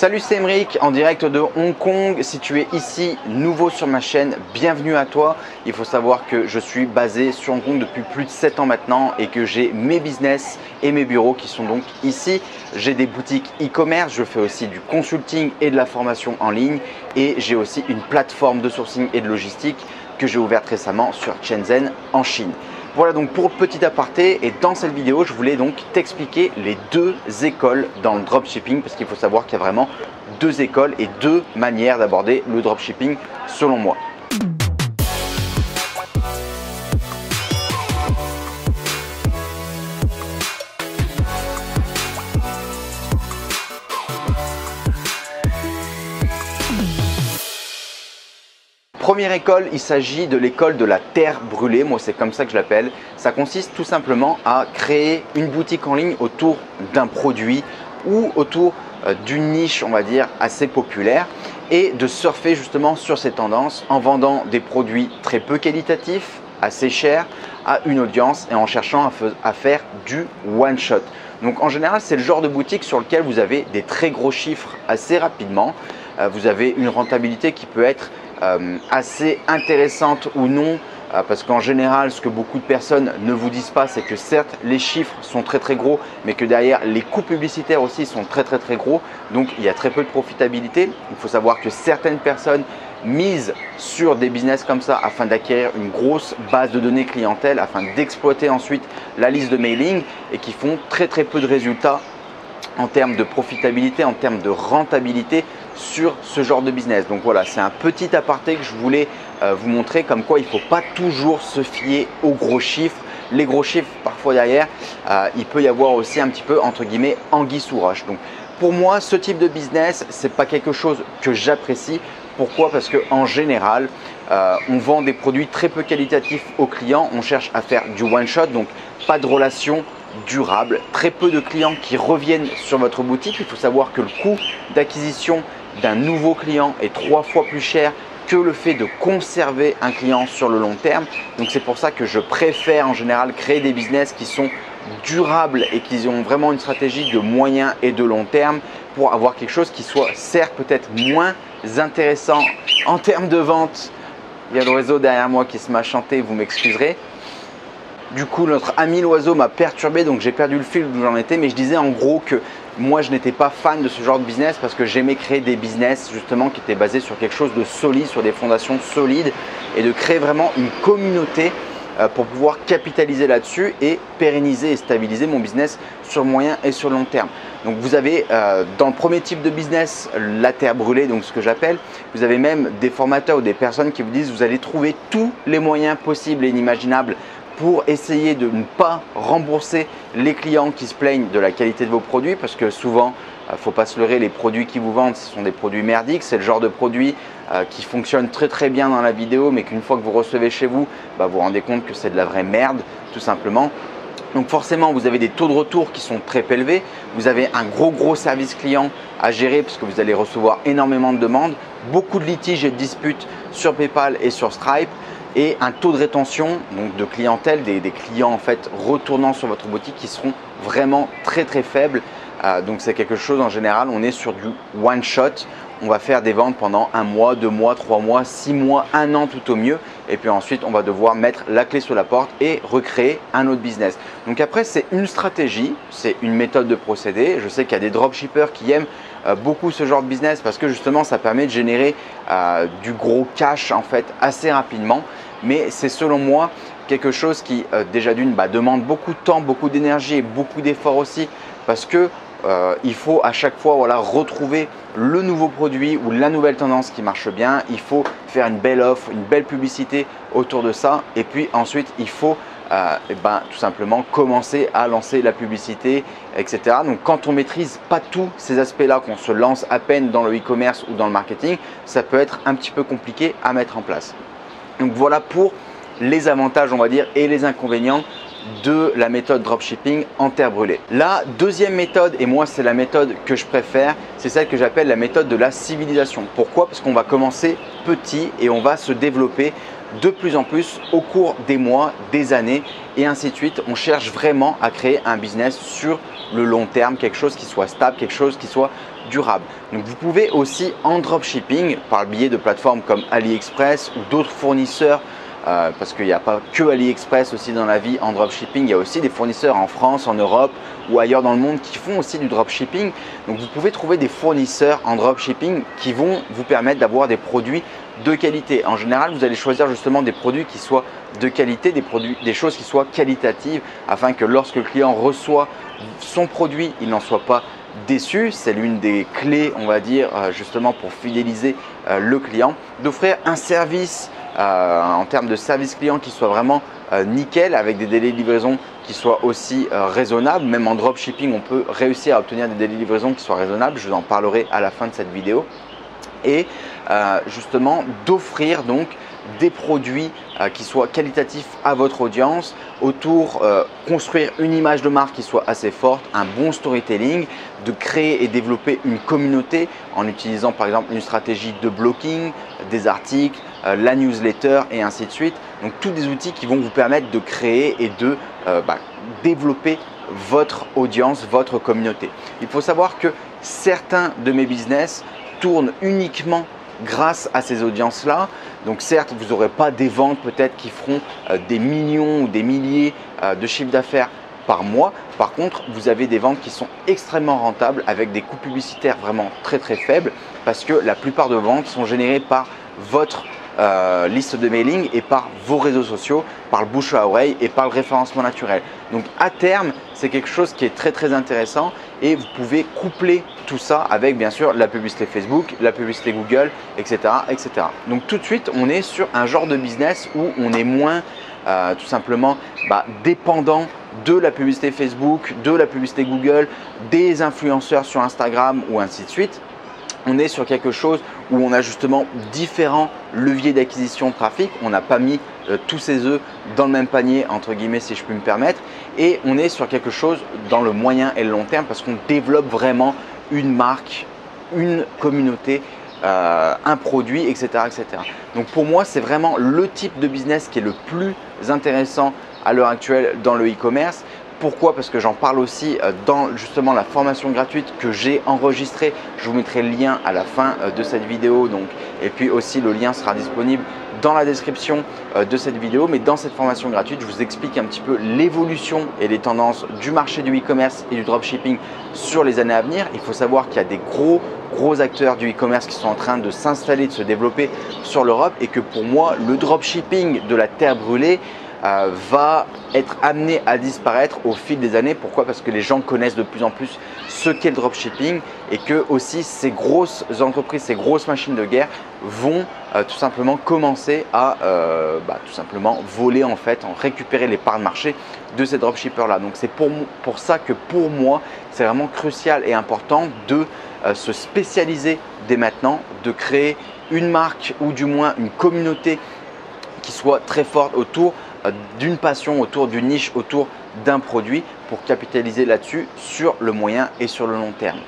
Salut, c'est Emeric en direct de Hong Kong. Si tu es ici nouveau sur ma chaîne, bienvenue à toi. Il faut savoir que je suis basé sur Hong Kong depuis plus de 7 ans maintenant et que j'ai mes business et mes bureaux qui sont donc ici. J'ai des boutiques e-commerce, je fais aussi du consulting et de la formation en ligne et j'ai aussi une plateforme de sourcing et de logistique que j'ai ouverte récemment sur Shenzhen en Chine. Voilà donc pour le petit aparté, et dans cette vidéo je voulais donc t'expliquer les deux écoles dans le dropshipping, parce qu'il faut savoir qu'il y a vraiment deux écoles et deux manières d'aborder le dropshipping selon moi. Première école, il s'agit de l'école de la terre brûlée. Moi, c'est comme ça que je l'appelle. Ça consiste tout simplement à créer une boutique en ligne autour d'un produit ou autour d'une niche, on va dire, assez populaire et de surfer justement sur ces tendances en vendant des produits très peu qualitatifs, assez chers, à une audience et en cherchant à faire du one shot. Donc en général, c'est le genre de boutique sur lequel vous avez des très gros chiffres assez rapidement. Vous avez une rentabilité qui peut être assez intéressante ou non, parce qu'en général ce que beaucoup de personnes ne vous disent pas, c'est que certes les chiffres sont très gros, mais que derrière les coûts publicitaires aussi sont très gros, donc il y a très peu de profitabilité. Il faut savoir que certaines personnes misent sur des business comme ça afin d'acquérir une grosse base de données clientèle, afin d'exploiter ensuite la liste de mailing, et qui font très peu de résultats en termes de profitabilité, en termes de rentabilité sur ce genre de business. Donc voilà, c'est un petit aparté que je voulais vous montrer, comme quoi il ne faut pas toujours se fier aux gros chiffres. Les gros chiffres, parfois derrière, il peut y avoir aussi un petit peu entre guillemets anguille sous roche. Donc pour moi, ce type de business, c'est pas quelque chose que j'apprécie. Pourquoi? Parce qu'en général, on vend des produits très peu qualitatifs aux clients. On cherche à faire du one shot, donc pas de relation durable, très peu de clients qui reviennent sur votre boutique. Il faut savoir que le coût d'acquisition d'un nouveau client est 3 fois plus cher que le fait de conserver un client sur le long terme. Donc c'est pour ça que je préfère en général créer des business qui sont durables et qui ont vraiment une stratégie de moyen et de long terme pour avoir quelque chose qui soit certes peut-être moins intéressant en termes de vente. Il y a l'oiseau derrière moi qui se m'a chanté, vous m'excuserez. Du coup, notre ami l'oiseau m'a perturbé, donc j'ai perdu le fil d'où j'en étais, mais je disais en gros que moi je n'étais pas fan de ce genre de business parce que j'aimais créer des business justement qui étaient basés sur quelque chose de solide, sur des fondations solides, et de créer vraiment une communauté pour pouvoir capitaliser là-dessus et pérenniser et stabiliser mon business sur moyen et sur long terme. Donc vous avez dans le premier type de business la terre brûlée, donc ce que j'appelle, vous avez même des formateurs ou des personnes qui vous disent vous allez trouver tous les moyens possibles et inimaginables pour essayer de ne pas rembourser les clients qui se plaignent de la qualité de vos produits, parce que souvent, il ne faut pas se leurrer, les produits qui vous vendent, ce sont des produits merdiques. C'est le genre de produit qui fonctionne très bien dans la vidéo, mais qu'une fois que vous recevez chez vous, vous vous rendez compte que c'est de la vraie merde, tout simplement. Donc forcément, vous avez des taux de retour qui sont très élevés. Vous avez un gros service client à gérer parce que vous allez recevoir énormément de demandes, beaucoup de litiges et de disputes sur PayPal et sur Stripe, et un taux de rétention donc de clientèle, des clients en fait retournant sur votre boutique qui seront vraiment très faibles. Donc c'est quelque chose, en général, on est sur du one shot. On va faire des ventes pendant 1 mois, 2 mois, 3 mois, 6 mois, 1 an tout au mieux. Et puis ensuite, on va devoir mettre la clé sur la porte et recréer un autre business. Donc après, c'est une stratégie, c'est une méthode de procédé. Je sais qu'il y a des dropshippers qui aiment beaucoup ce genre de business parce que justement, ça permet de générer du gros cash en fait assez rapidement. Mais c'est selon moi quelque chose qui déjà d'une demande beaucoup de temps, beaucoup d'énergie et beaucoup d'efforts aussi, parce que il faut à chaque fois retrouver le nouveau produit ou la nouvelle tendance qui marche bien. Il faut faire une belle offre, une belle publicité autour de ça, et puis ensuite il faut tout simplement commencer à lancer la publicité, etc. Donc quand on maîtrise pas tous ces aspects-là, qu'on se lance à peine dans le e-commerce ou dans le marketing, ça peut être un petit peu compliqué à mettre en place. Donc voilà pour les avantages, on va dire, et les inconvénients de la méthode dropshipping en terre brûlée. La deuxième méthode, et moi c'est la méthode que je préfère, c'est celle que j'appelle la méthode de la civilisation. Pourquoi? Parce qu'on va commencer petit et on va se développer de plus en plus au cours des mois, des années et ainsi de suite. On cherche vraiment à créer un business sur le long terme, quelque chose qui soit stable, quelque chose qui soit durable. Donc vous pouvez aussi en dropshipping, par le biais de plateformes comme AliExpress ou d'autres fournisseurs, parce qu'il n'y a pas que AliExpress aussi dans la vie en dropshipping, il y a aussi des fournisseurs en France, en Europe ou ailleurs dans le monde qui font aussi du dropshipping. Donc vous pouvez trouver des fournisseurs en dropshipping qui vont vous permettre d'avoir des produits de qualité. En général, vous allez choisir justement des produits qui soient de qualité, des choses qui soient qualitatives afin que lorsque le client reçoit son produit, il n'en soit pas déçu. C'est l'une des clés, on va dire, justement pour fidéliser le client, d'offrir un service en termes de service client qui soit vraiment nickel, avec des délais de livraison qui soient aussi raisonnables. Même en dropshipping, on peut réussir à obtenir des délais de livraison qui soient raisonnables. Je vous en parlerai à la fin de cette vidéo. Et justement d'offrir donc des produits qui soient qualitatifs à votre audience, construire une image de marque qui soit assez forte, un bon storytelling, de créer et développer une communauté en utilisant par exemple une stratégie de blocking, des articles, la newsletter et ainsi de suite. Donc tous des outils qui vont vous permettre de créer et de développer votre audience, votre communauté. Il faut savoir que certains de mes business tournent uniquement grâce à ces audiences-là. Donc certes, vous n'aurez pas des ventes peut-être qui feront des millions ou des milliers de chiffres d'affaires par mois. Par contre, vous avez des ventes qui sont extrêmement rentables avec des coûts publicitaires vraiment très faibles parce que la plupart de ventes sont générées par votre liste de mailing et par vos réseaux sociaux, par le bouche à oreille et par le référencement naturel. Donc à terme, c'est quelque chose qui est très intéressant et vous pouvez coupler tout ça avec bien sûr la publicité Facebook, la publicité Google, etc. Donc tout de suite, on est sur un genre de business où on est moins tout simplement dépendant de la publicité Facebook, de la publicité Google, des influenceurs sur Instagram ou ainsi de suite. On est sur quelque chose où on a justement différents leviers d'acquisition de trafic. On n'a pas mis tous ses œufs dans le même panier, entre guillemets, si je puis me permettre. Et on est sur quelque chose dans le moyen et le long terme parce qu'on développe vraiment une marque, une communauté, un produit, etc. Donc pour moi, c'est vraiment le type de business qui est le plus intéressant à l'heure actuelle dans le e-commerce. Pourquoi? Parce que j'en parle aussi dans justement la formation gratuite que j'ai enregistrée. Je vous mettrai le lien à la fin de cette vidéo. Et puis aussi le lien sera disponible dans la description de cette vidéo. Mais dans cette formation gratuite, je vous explique un petit peu l'évolution et les tendances du marché du e-commerce et du dropshipping sur les années à venir. Il faut savoir qu'il y a des gros acteurs du e-commerce qui sont en train de s'installer, de se développer sur l'Europe et que pour moi, le dropshipping de la terre brûlée va être amené à disparaître au fil des années. Pourquoi? Parce que les gens connaissent de plus en plus ce qu'est le dropshipping et que aussi ces grosses entreprises, ces grosses machines de guerre vont tout simplement commencer à tout simplement voler en récupérer les parts de marché de ces dropshippers là. Donc c'est pour ça que pour moi c'est vraiment crucial et important de se spécialiser dès maintenant, de créer une marque ou du moins une communauté qui soit très forte autour d'une passion, autour d'une niche, autour d'un produit pour capitaliser là-dessus sur le moyen et sur le long terme.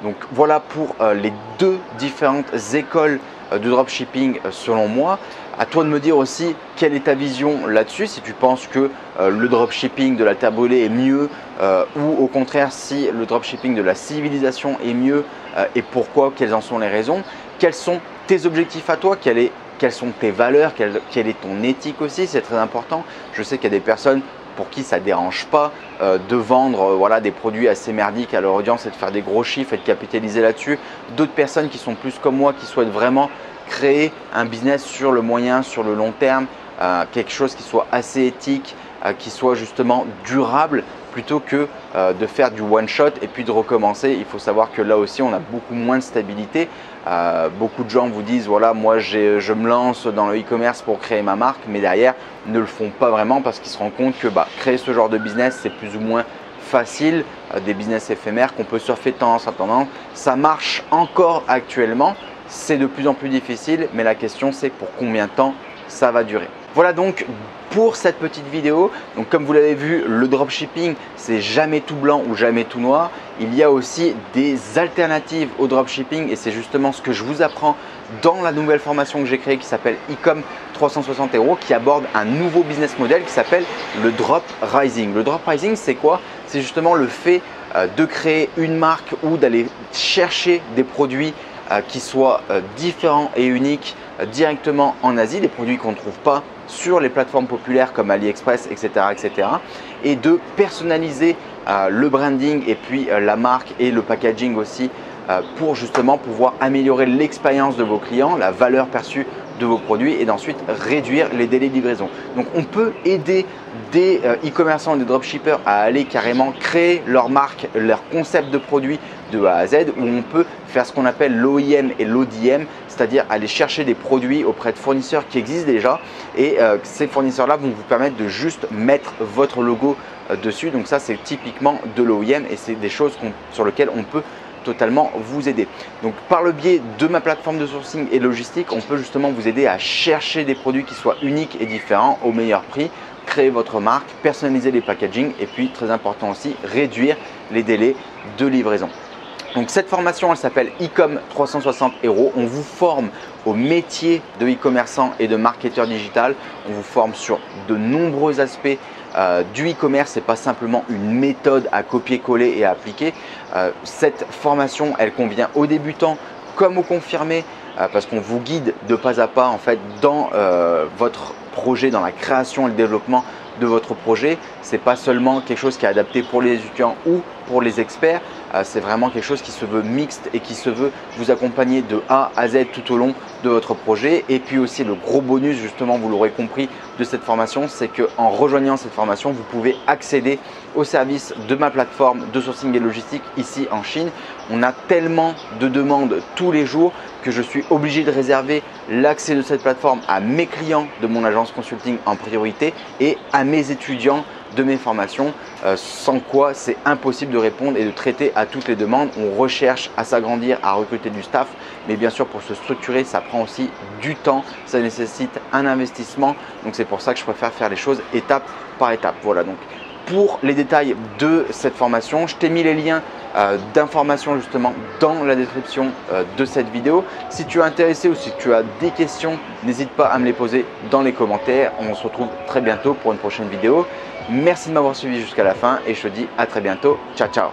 Donc voilà pour les deux différentes écoles de dropshipping selon moi. À toi de me dire aussi quelle est ta vision là-dessus, si tu penses que le dropshipping de la terre brûlée est mieux ou au contraire si le dropshipping de la civilisation est mieux et pourquoi, quelles en sont les raisons, quels sont tes objectifs à toi, quelles sont tes valeurs, quelle est ton éthique aussi, c'est très important. Je sais qu'il y a des personnes pour qui ça ne dérange pas de vendre des produits assez merdiques à leur audience et de faire des gros chiffres et de capitaliser là-dessus. D'autres personnes qui sont plus comme moi, qui souhaitent vraiment créer un business sur le moyen, sur le long terme, quelque chose qui soit assez éthique, qui soit justement durable plutôt que de faire du one shot et puis de recommencer. Il faut savoir que là aussi on a beaucoup moins de stabilité. Beaucoup de gens vous disent voilà, moi je me lance dans le e-commerce pour créer ma marque, mais derrière ne le font pas vraiment parce qu'ils se rendent compte que créer ce genre de business c'est plus ou moins facile, des business éphémères qu'on peut surfer de tendance à tendance. Ça marche encore actuellement, c'est de plus en plus difficile, mais la question c'est pour combien de temps ça va durer. Voilà donc pour cette petite vidéo. Donc comme vous l'avez vu, le dropshipping, c'est jamais tout blanc ou jamais tout noir. Il y a aussi des alternatives au dropshipping et c'est justement ce que je vous apprends dans la nouvelle formation que j'ai créée qui s'appelle Ecom 360 € qui aborde un nouveau business model qui s'appelle le drop rising. Le drop rising, c'est quoi? C'est justement le fait de créer une marque ou d'aller chercher des produits qui soient différents et uniques directement en Asie, des produits qu'on ne trouve pas sur les plateformes populaires comme AliExpress, etc. et de personnaliser le branding et puis la marque et le packaging aussi pour justement pouvoir améliorer l'expérience de vos clients, la valeur perçue de vos produits et d'ensuite réduire les délais de livraison. Donc on peut aider des e-commerçants et des dropshippers à aller carrément créer leur marque, leur concept de produit de A à Z, où on peut faire ce qu'on appelle l'OEM et l'ODM, c'est-à-dire aller chercher des produits auprès de fournisseurs qui existent déjà et ces fournisseurs-là vont vous permettre de juste mettre votre logo dessus. Donc ça, c'est typiquement de l'OEM et c'est des choses sur lesquelles on peut totalement vous aider. Donc par le biais de ma plateforme de sourcing et logistique, on peut justement vous aider à chercher des produits qui soient uniques et différents au meilleur prix, créer votre marque, personnaliser les packaging et puis très important aussi, réduire les délais de livraison. Donc cette formation, elle s'appelle Ecom 360 €. On vous forme au métier de e-commerçant et de marketeur digital. On vous forme sur de nombreux aspects du e-commerce. Ce n'est pas simplement une méthode à copier-coller et à appliquer. Cette formation, elle convient aux débutants comme aux confirmés parce qu'on vous guide de pas à pas en fait dans votre projet, dans la création et le développement de votre projet. Ce n'est pas seulement quelque chose qui est adapté pour les étudiants ou pour les experts. C'est vraiment quelque chose qui se veut mixte et qui se veut vous accompagner de A à Z tout au long de votre projet. Et puis aussi le gros bonus, justement, vous l'aurez compris, de cette formation, c'est qu'en rejoignant cette formation, vous pouvez accéder au service de ma plateforme de sourcing et logistique ici en Chine. On a tellement de demandes tous les jours que je suis obligé de réserver l'accès de cette plateforme à mes clients de mon agence consulting en priorité et à mes étudiants de mes formations, sans quoi c'est impossible de répondre et de traiter à toutes les demandes. On recherche à s'agrandir, à recruter du staff, mais bien sûr pour se structurer, ça prend aussi du temps, ça nécessite un investissement. Donc c'est pour ça que je préfère faire les choses étape par étape. Voilà, donc pour les détails de cette formation, je t'ai mis les liens d'informations justement dans la description de cette vidéo. Si tu es intéressé ou si tu as des questions, n'hésite pas à me les poser dans les commentaires. On se retrouve très bientôt pour une prochaine vidéo. Merci de m'avoir suivi jusqu'à la fin et je te dis à très bientôt. Ciao, ciao.